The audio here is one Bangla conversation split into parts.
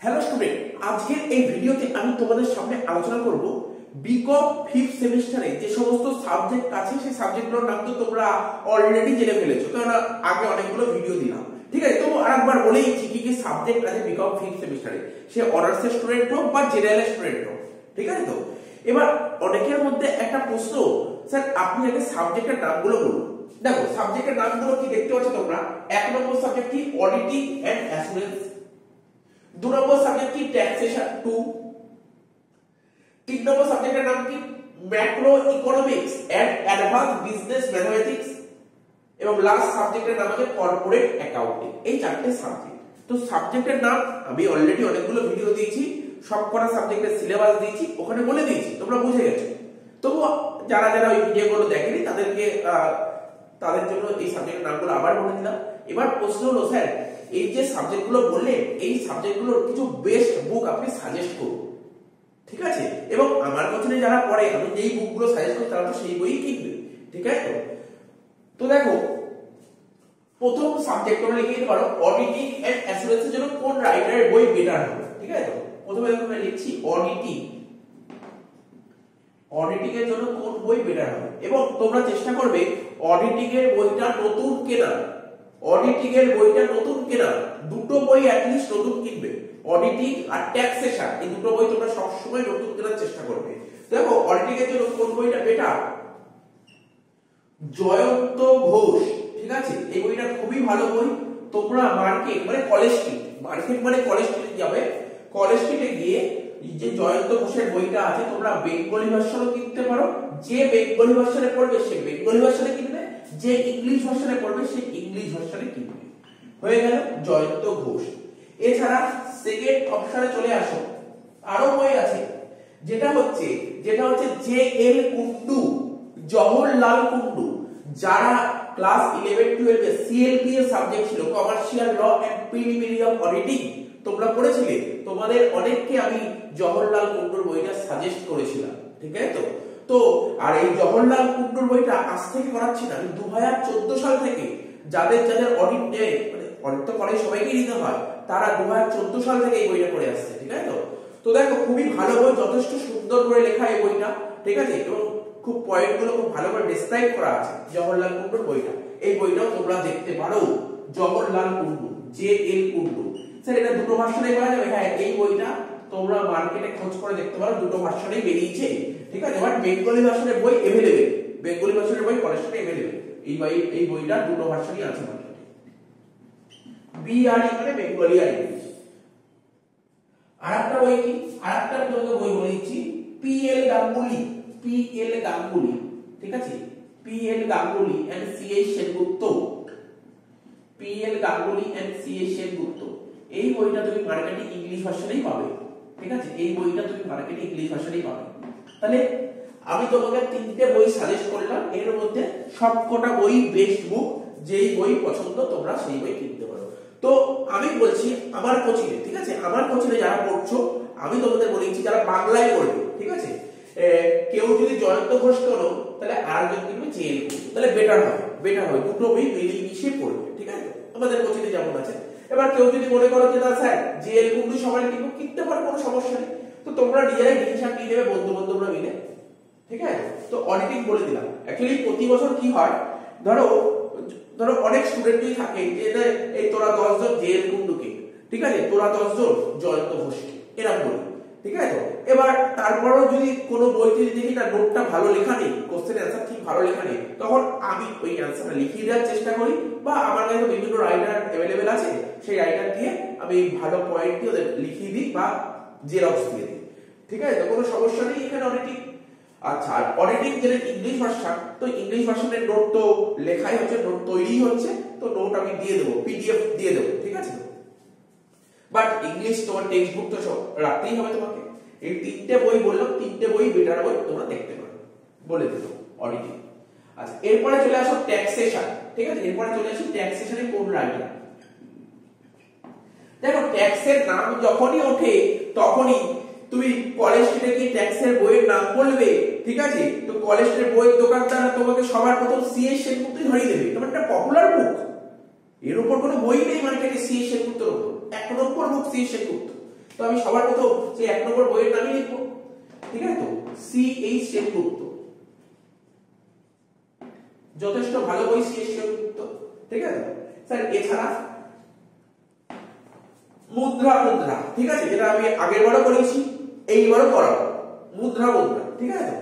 হ্যালো স্টুডেন্ট, আজকের এই ভিডিওতে আমি তোমাদের সামনে আলোচনা করব বিকম 5th সেমিস্টারে যে সমস্ত সাবজেক্ট আছে সেই সাবজেক্টগুলোর নাম তো তোমরা অলরেডি জেনে ফেলেছো, কারণ আগে অনেকগুলো ভিডিও দিলাম। ঠিক আছে, তো আরেকবার বলেই কি কি সাবজেক্ট আছে বিকম 5th সেমিস্টারে, সে অনার্সের স্টুডেন্ট হোক বা জেনারেল স্টুডেন্ট হোক। ঠিক আছে, তো এবার অনেকের মধ্যে একটা প্রশ্ন, স্যার আপনি আগে সাবজেক্টের নামগুলো বলুন। দেখো সাবজেক্টের নামগুলো কি দেখতে পাচ্ছ তোমরা। এক নম্বর সাবজেক্ট কি অডিটিং এন্ড অ্যাসুরেন্স, 2 নম্বর সাবজেক্ট কি ট্যাক্সেশন 2, 3 নম্বর সাবজেক্টের নাম কি macroeconomics and advance business mathematics, এবং লাস্ট সাবজেক্টের নাম আছে কর্পোরেট অ্যাকাউন্টিং। এই চারটে সাবজেক্ট। তো সাবজেক্টের নাম আমি অলরেডি অনেকগুলো ভিডিও দিয়েছি, সবকটা সাবজেক্টের সিলেবাস দিয়েছি, ওখানে বলে দিয়েছি, তোমরা বুঝে গেছো। তবু যারা যারা ওই ভিডিওগুলো দেখেনি তাদের জন্য এই সাবজেক্টের নামগুলো আবার বলে দিলাম। এবার প্রশ্ন হলো, স্যার এই যে সাবজেক্টগুলো বললেন, এই সাবজেক্টগুলোর কিছু বেস্ট বুক আপনি সাজেস্ট করুন। ঠিক আছে, এবং আমার কোচিনে যারা পড়ে আমি যেই বুকগুলো সাজেস্ট করি তারা তো সেই বইই কিনবে। ঠিক আছে, তো দেখো প্রথম সাবজেক্ট তোমরা লিখে দিতে পারো অডিটিং এন্ড অ্যাসুরেন্সের জন্য কোন রাইটারের বই বেটার হবে। ঠিক আছে, তো প্রথমে আমরা লিখছি অডিটিং এর জন্য কোন বই বেটার হবে, এবং তোমরা চেষ্টা করবে অডিটিং এর বইটা নতুন কেনা। দুটো বই অ্যাটলিস্ট নতুন কিনবে, অডিটিং আর ট্যাক্সেশন, এই দুটো বই তোমরা সবসময় নতুন কেনার চেষ্টা করবে। দেখো অডিটিং এর জন্য কোন বইটা বেটার, জয়ন্ত ঘোষ। ঠিক আছে, এই বইটা খুবই ভালো বই। তোমরা মার্কেট মানে কলেজ স্ট্রিট যাবে, কলেজ স্ট্রিটে গিয়ে যে জয়ন্ত ঘোষের বইটা আছে তোমরা বেঙ্গলি ভার্সনও কিনতে পারো। যে বেঙ্গলি ভার্সনে পড়বে সে বেঙ্গলি ভার্সনে কিনবে, যে ইংলিশ ভার্সনে পড়বে সে ইংলিশ ভার্সনে কিনবে। হয়ে গেল জয়ন্ত ঘোষ। এছাড়া সেকেন্ড অপশনে চলে আসো, আরো বই আছে, যেটা হচ্ছে জে এল কুন্ডু, জওহরলাল কুন্ডু। যারা ক্লাস 11-12 এ সিএলপি এর সাবজেক্ট ছিল, commercial law and preliminary of auditing, তোমরা পড়েছিলে, তোমাদের অনেককে আমি জওহরলাল কুন্ডুর বইটা সাজেস্ট করেছিলাম। ঠিক আছে, তো আর এই জওহরলাল কুন্ডুর বইটা আজ থেকে করাচ্ছি না, আমি 2014 সাল থেকে যাদের অডিট নেই, মানে অডিট তো করে সবাইকে নিতে হয়, তারা 2014 সাল থেকে এই বইটা পড়ে আসছে। ঠিক আছে, তো দেখো খুবই ভালো বই, যথেষ্ট সুন্দর করে লেখা এই বইটা। ঠিক আছে, এবং খুব পয়েন্টগুলো খুব ভালো করে ডেসক্রাইব করা আছে জওহরলাল কুন্ডুর বইটা। এই বইটাও তোমরা দেখতে পারো, Jawaharlal Kundu, J L Kundu. Sir এটা দুটো ভার্সনে পাওয়া যাবে? হ্যাঁ, এই বইটা তোমরা মার্কেটে খোঁজ করে দেখতে পারো, দুটো ভার্সনেই বেরিয়েছে। ঠিক আছে, বাট বেঙ্গলি ভার্সনের বই अवेलेबल, বেঙ্গলি ভার্সনের বই কলেজে अवेलेबल। এই বইটা দুটো ভার্সনই আছে মার্কেটে, বিআরই মানে বেঙ্গলি আর ইংলিশ। আরেকটা বই কি, আরেকটা তোমাকে বই বলে দিচ্ছি, পিএল গাঙ্গুলি। ঠিক আছে, PL Ganguly and CS Sengupta, এই বইটা তুমি মার্কেটে ইংলিশ ভার্সনেই পাবে। ঠিক আছে, এই বইটা তুমি মার্কেটে ইংলিশ ভার্সনেই পাবে। তাহলে আমি তোমাকে 3টে বই সাজেস্ট করলাম, এর মধ্যে সবকটা বই বেস্ট বুক, যেই বই পছন্দ তোমরা সেই বই কিনতে পারো। তো আমি বলছি আমার কোচিনে, ঠিক আছে, আমার কোচিনে যারা পড়ছো আমি তোমাদের বলেছি যারা বাংলায় পড়বে, ঠিক আছে, কেউ যদি জয়ন্ত ঘোষ করো তাহলে আরেকজন কিনবে জেএল কুন্ডু, তাহলে বেটার হবে, দুটো বই মিলিয়ে মিশিয়ে পড়বে। ঠিক আছে, আমাদের কোচিনে যেমন আছে। এবার কেউ যদি মনে করো যে না স্যার জেএল কুন্ডু সবাই কিনতে পারে, কোনো সমস্যা নেই, তো তোমরা নিজেরাই ডিসিশন নিয়ে নেবে বন্ধুরা মিলে। ঠিক আছে, তো অডিটিং বলে দিলাম। অ্যাকচুয়ালি প্রতি বছর কি হয়, ধরো অনেক স্টুডেন্টই থাকে যে এই তোরা 10 জন জেএল কুন্ডুকে, ঠিক আছে, তোরা 10 জন জয়ন্ত ঘোষকে, এরকম বলি। ঠিক আছে, এবার তারপরেও যদি কোনো বইতে দেখি না নোটটা ভালো লেখা নেই, কোশ্চেন অ্যান্সার ঠিক ভালো লেখা নেই, তখন আমি ওই অ্যান্সারটা লিখিয়ে দেওয়ার চেষ্টা করি, বা আমার কাছে বিভিন্ন রাইটার अवेलेबल আছে, সেই রাইটার দিয়ে আমি ভালো পয়েন্ট দিয়ে ওদের লিখিয়ে দিই বা জেরক্স দিয়ে দিই। ঠিক আছে, তো কোনো সমস্যা নেই এখানে অডিটিং। আচ্ছা, আর অডিটিং যেটা ইংলিশ ভার্সন, তো ইংলিশ ভার্সনের নোট তো লেখাই হচ্ছে, নোট তৈরি হচ্ছে, তো নোট আমি দিয়ে দেবো, পিডিএফ দিয়ে দেবো। ঠিক আছে, বাট ইংলিশ তোমার টেক্সট বুক তো সব রাখতেই হবে তোমাকে। এই 3টে বই বললাম, 3টে বই বেটার বই, তোমরা দেখতে পারো, বলে দিল অডিটিং। আচ্ছা, এরপরে চলে আসো ট্যাক্সেশন। ঠিক আছে, এরপরে চলে আসি ট্যাক্সেশনে কোন রাইটার। দেখো ট্যাক্সের নাম যখনই ওঠে তখনই তুমি কলেজ স্ট্রিটে কি ট্যাক্সের বইয়ের নাম বলবে। ঠিক আছে, তো কলেজ স্ট্রিটের বইয়ের দোকানদার তোমাকে সবার প্রথম সিএস সেনগুপ্তই ধরিয়ে দেবে, তোমার একটা পপুলার বুক, এর উপর কোনো বই নেই মার্কেটে সিএস সেনগুপ্তের উপর, 1 নম্বর বুক সিএস সেনগুপ্ত। তো আমি সবার প্রথম সেই 1 নম্বর বইয়ের নামই লিখবো, ঠিক আছে? তো CH সেনগুপ্ত, যথেষ্ট ভালো বই CH সেনগুপ্ত, ঠিক আছে স্যার। এছাড়া মুদ্রা, ঠিক আছে, যেটা আমি আগের বারও করেছি এইবারও করাবো, মুদ্রা, ঠিক আছে।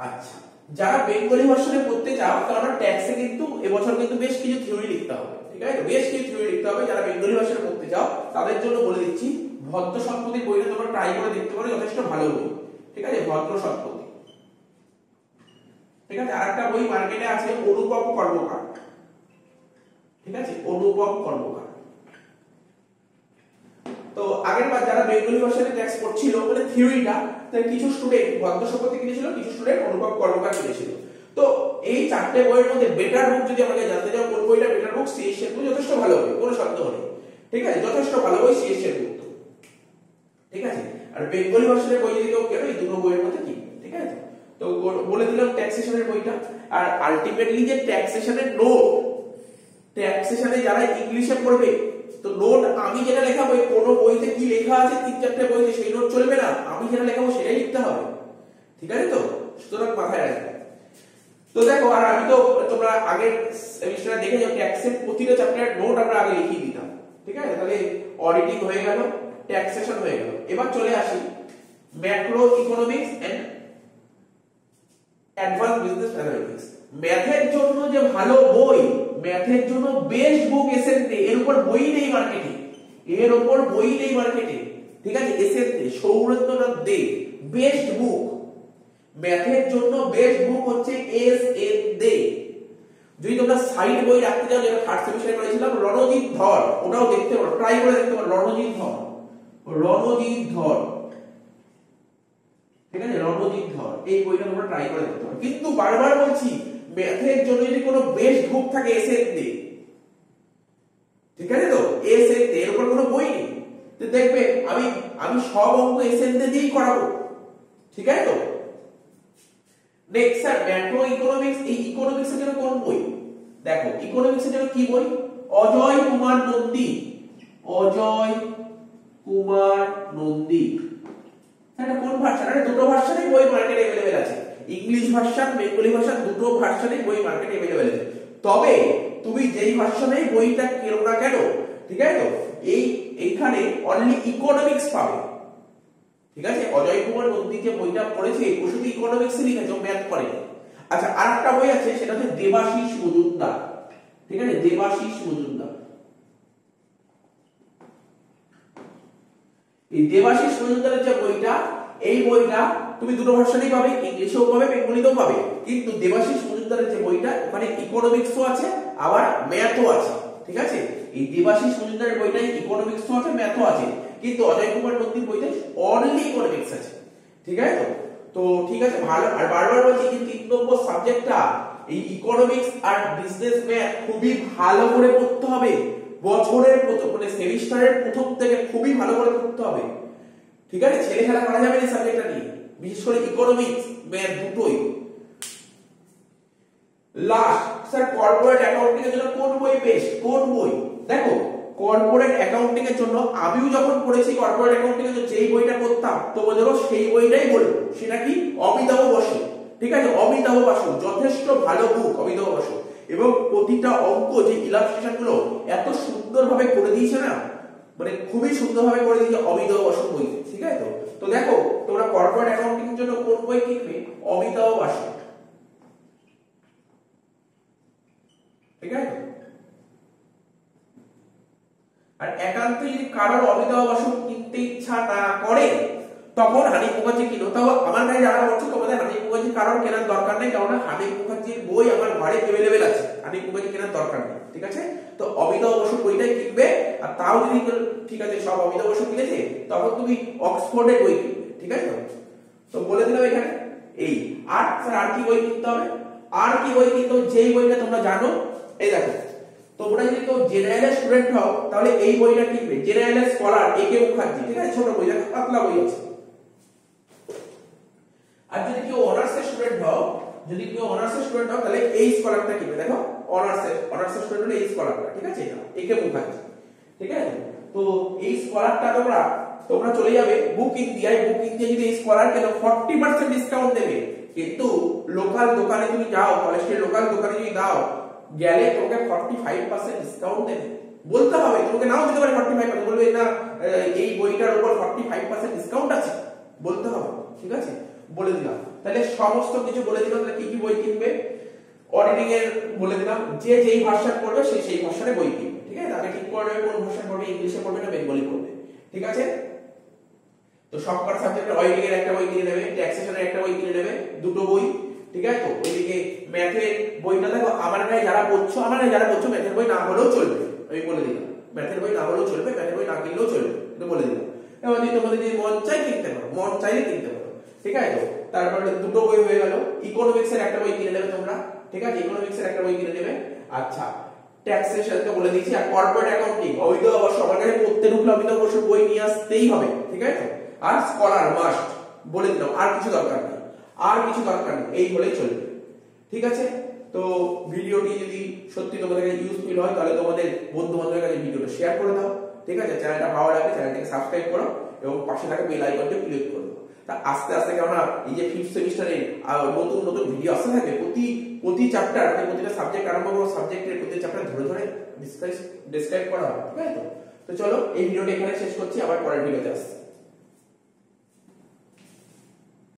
আচ্ছা, যারা বেঙ্গলি ভার্সনে পড়তে চাও তারা ট্যাক্সে কিন্তু এবছর কিন্তু বেশ কিছু থিওরি লিখতে হবে, ঠিক আছে, বেশ কিছু থিওরি লিখতে হবে। যারা বেঙ্গলি ভার্সনে পড়তে চাও তাদের জন্য বলে দিচ্ছি, ভদ্র সম্পত্তির বইটা তোমরা ট্রাই করে দেখতে পারো, যথেষ্ট ভালো বই, ঠিক আছে, ভদ্র সম্পত্তি, ঠিক আছে। আরেকটা বই মার্কেটে আছে অনুপম কর্মকার, ঠিক আছে, অনুপম কর্মকার। তো আগের বার যারা বেঙ্গলি ভার্সনে ট্যাক্স পড়ছিল মানে থিওরিটা, তো কিছু স্টুডেন্ট ভদ্র সম্পত্তি কিনেছিল, কিছু স্টুডেন্ট অনুপম কর্মকার কিনেছিল। তো এই চারটে বইয়ের মধ্যে বেটার বুক যদি আমাকে জানতে চাও কোন বইটা বেটার বুক, CH সেনগুপ্ত যথেষ্ট ভালো বই, কোনো সন্দেহ নেই, ঠিক আছে, যথেষ্ট ভালো বই CH সেনগুপ্ত, ঠিক আছে। আর বেঙ্গলি ভার্সনের বই যদি কেউ কেন এই দুটো বইয়ের মধ্যে কি, ঠিক আছে। তো বলে দিলাম ট্যাক্সেশনের বইটা। আর আলটিমেটলি যে ট্যাক্সেশনের নোট, ট্যাক্সেশনে যারা ইংলিশে পড়বে তো নোট আমি যেটা লেখাবো, কোন বইতে কি লেখা আছে 3-4টে বইতে সেই নোট চলবে না, আমি যেটা লেখাবো সেটাই লিখতে হবে, ঠিক আছে। তো সুতরাং মাথায় রাখবে। তো দেখো, আর আমি তো তোমরা আগের সেমিস্টারে দেখে যাও ট্যাক্সের প্রতিটা চ্যাপ্টারের নোট আমরা আগে লিখিয়ে দিতাম, ঠিক আছে। তাহলে অডিটিং হয়ে গেল, ট্যাক্সেশন হয়ে গেল। এবার চলে আসি macroeconomics and advance business analytics. ম্যাথের জন্য যে ভালো বই, ম্যাথের জন্য বেস্ট বুক এসএনডি, এর উপর বই নেই মার্কেটে, এর উপর বই নেই মার্কেটে, ঠিক আছে। এসএনডি সৌরেন্দ্রনাথ দে বেস্ট বুক, ম্যাথের জন্য বেস্ট বুক হচ্ছে এসএনডি। যদি তোমরা সাইড বই রাখতে চাও, যেটা থার্ড সেমিস্টারে করেছিলাম রণজিৎ ধর, ওটাও দেখতে পারো, ট্রাই করে দেখতে পারো, রণজিৎ ধর, ঠিক আছে, রণজিৎ ধর, এই বইটা তোমরা ট্রাই করে দেখতে পারো। কিন্তু বারবার বলছি ম্যাথের জন্য যদি কোনো বেস্ট বুক থাকে এসএনডি, ঠিক আছে। তো এসএনডি এর উপর কোনো বই নেই, তো দেখবে আমি সব অঙ্ক এসএনডি দিয়েই করাবো, ঠিক আছে। তো নেক্সট স্যার ম্যাক্রো ইকোনমিক্স, এই ইকোনমিক্স এর জন্য কোন বই? দেখো ইকোনমিক্স এর জন্য কি বই? অজয় কুমার নন্দী, অজয় কুমার নন্দী। এটা কোন ভার্সন? এটা দুটো ভার্সনেই বই মার্কেটে अवेलेबल আছে, ইংলিশ ভার্সন, বেঙ্গলি ভার্সন, দুটো ভার্সনেই বই মার্কেটে अवेलेबल আছে। তবে তুমি যেই ভার্সনেই বইটা কেনো না কেন, ঠিক আছে, তো এইখানে অনলি ইকোনমিক্স পাবে, ঠিক আছে। অজয় কুমার নন্দী যে বইটা পড়েছে ও শুধু ইকোনমিক্স লিখেছে, ম্যাথ করে। আচ্ছা, আরেকটা বই আছে সেটা হচ্ছে দেবাশিস মজুমদার, ঠিক আছে, দেবাশিস মজুমদার। এই দেবাশিস মজুমদারের যে বইটা, এই বইটা তুমি দুটো ভার্সনেই পাবে, ইংলিশেও পাবে, বেঙ্গলিতেও পাবে। কিন্তু দেবাশিস মজুমদারের যে বইটা, ওখানে ইকোনমিক্সও আছে আবার ম্যাথও আছে, ঠিক আছে। এই দেবাশিস মজুমদারের বইটাই ইকোনমিক্সও আছে, ম্যাথও আছে। কিন্তু অজয় কুমার নন্দীর বইতে অনলি ইকোনমিক্স আছে, ঠিক আছে। তো ঠিক আছে, ভালো। আর বারবার বলছি যে 3 নম্বর সাবজেক্টটা এই ইকোনমিক্স আর বিজনেস ম্যাথ খুবই ভালো করে পড়তে হবে, বছরের প্রথম মানে সেমিস্টারের প্রথম থেকে খুবই ভালো করে পড়তে হবে, ঠিক আছে। ছেলে খেলা করা যাবে না সাবজেক্টটা নিয়ে, বিশেষ করে ইকোনমিক্স ম্যাথ দুটোই। লাস্ট স্যার কর্পোরেট অ্যাকাউন্টিং এর জন্য কোন বই বেস্ট? কোন বই? দেখো কর্পোরেট অ্যাকাউন্টিং এর জন্য আমিও যখন পড়েছি কর্পোরেট অ্যাকাউন্টিং এর জন্য যেই বইটা পড়তাম তোমাদেরও সেই বইটাই বলবো, সেটা কি? অমিতাভ বসু, ঠিক আছে, অমিতাভ বসু যথেষ্ট ভালো বুক, অমিতাভ বসু। এবং প্রতিটা অঙ্ক যে ইলাস্ট্রেশন গুলো এত সুন্দরভাবে করে দিয়েছে না, মানে খুবই সুন্দরভাবে করে দিয়েছে অমিতাভ বসু বই, ঠিক আছে। তো দেখো তোমরা কর্পোরেট অ্যাকাউন্টিং এর জন্য কোন বই কিনবে? অমিতাভ বসু, ঠিক আছে। আর একান্ত যদি কারোর অমিতাভ বসু কিনতে ইচ্ছা না করে তখন হানিফ মুখার্জি কিনো। তাও আমার কাছে যারা বলছে তোমাদের হানিফ মুখার্জি কারোর কেনার দরকার নেই, কারণ হানিফ মুখার্জির বই আমার ঘরে अवेलेबल আছে, হানিফ মুখার্জি কেনার দরকার নেই, ঠিক আছে। তো অমিতাভ বসুর বইটাই কিনবে। আর তাও যদি ঠিক আছে সব অমিতাভ বসু কিনেছে তখন তুমি অক্সফোর্ডের বই কিনবে, ঠিক আছে। তো বলে দিলাম এখানে এই আর কি বই কিনতে হবে, আর কি বই কিনতে হবে, যেই বইটা তোমরা জানো। এই দেখো তোমরা যদি কেউ জেনারেল স্টুডেন্ট হও তাহলে এই বইটা কিনবে, জেনারেল স্কলার একে মুখার্জি, ঠিক আছে, ছোট বই, পাতলা বই আছে। আর যদি কেউ অনার্স এর স্টুডেন্ট হও যদি কেউ অনার্সের স্টুডেন্ট হও তাহলে এই স্কলারটা কিনবে। দেখো অনার্সের স্টুডেন্ট হলে এই স্কলারটা, ঠিক আছে, এটা একে মুখ আছে, ঠিক আছে। তো এই স্কলারটা তোমরা চলে যাবে বুক ইন্ডিয়ায়, বুক ইন্ডিয়া যদি এই স্কলার কেন 40% ডিসকাউন্ট দেবে, কিন্তু লোকাল দোকানে তুমি যাও, কলেজের লোকাল দোকানে যদি দাও গেলে তোমাকে 45% ডিসকাউন্ট দেবে। বলতে হবে, তোমাকে নাও দিতে পারে 45%, বলবে না এই বইটার উপর 45% ডিসকাউন্ট আছে, বলতে হবে, ঠিক আছে, বলে দিলাম। তাহলে সমস্ত কিছু বলে দিলাম। তাহলে কি কি বই কিনবে, অডিটিং এর বলে দিলাম, যে যেই ভাষা পড়বে সেই ভাষায় বই কিনবে, ঠিক আছে। তাকে ঠিক করে কোন ভাষা পড়বে, ইংলিশে পড়বে না বেঙ্গলি পড়বে, ঠিক আছে। তো সবকটা সাবজেক্টের অডিটিং এর একটা বই কিনে নেবে, ট্যাক্সেশনের একটা বই কিনে নেবে, দুটো বই, ঠিক আছে। তো ওইদিকে ম্যাথের বইটা দেখো, আমার গায়ে যারা পড়ছো ম্যাথের বই না হলেও চলবে, আমি বলে দিলাম। ম্যাথের বই না হলেও চলবে, ম্যাথের বই না কিনলেও চলবে, এটা বলে দিলাম। এবার যদি তোমাদের যদি মন চাই কিনতে পারো, মন চাইলে কিনতে পারো, ঠিক আছে। তো তারপরে দুটো বই হয়ে গেল। ইকোনমিক্স এর একটা বই কিনে নেবে তোমরা, ঠিক আছে, ইকোনমিক্স এর একটা বই কিনে নেবে। আচ্ছা, ট্যাক্সেশন তো বলে দিয়েছি, আর কর্পোরেট অ্যাকাউন্টিং ওই তো অবশ্য আমার কাছে পড়তে ঢুকলে আমি তো অবশ্য বই নিয়ে আসতেই হবে, ঠিক আছে। আর স্কলার মাস্ট বলে দিলাম, আর কিছু দরকার নেই, এই হলেই চলবে, ঠিক আছে। তো ভিডিওটি যদি সত্যি তোমাদের কাছে ইউজফুল হয় তাহলে তোমাদের বন্ধু বান্ধবের কাছে ভিডিওটা শেয়ার করে দাও, ঠিক আছে। চ্যানেলটা ভালো লাগলে চ্যানেলটাকে সাবস্ক্রাইব করো এবং পাশে থাকা বেল আইকনটা ক্লিক করে দাও। তা আস্তে আস্তে কেননা এই যে 5th সেমিস্টারে নতুন নতুন ভিডিও আসতে থাকে, প্রতি চ্যাপ্টার, প্রতিটা সাবজেক্ট আরম্ভ করো, সাবজেক্টের প্রতি চ্যাপ্টার ধরে ডিসক্রাইব করা হয়, ঠিক আছে। তো চলো এই ভিডিওটা এখানে শেষ করছি, আবার পরের ভিডিওতে আসছি।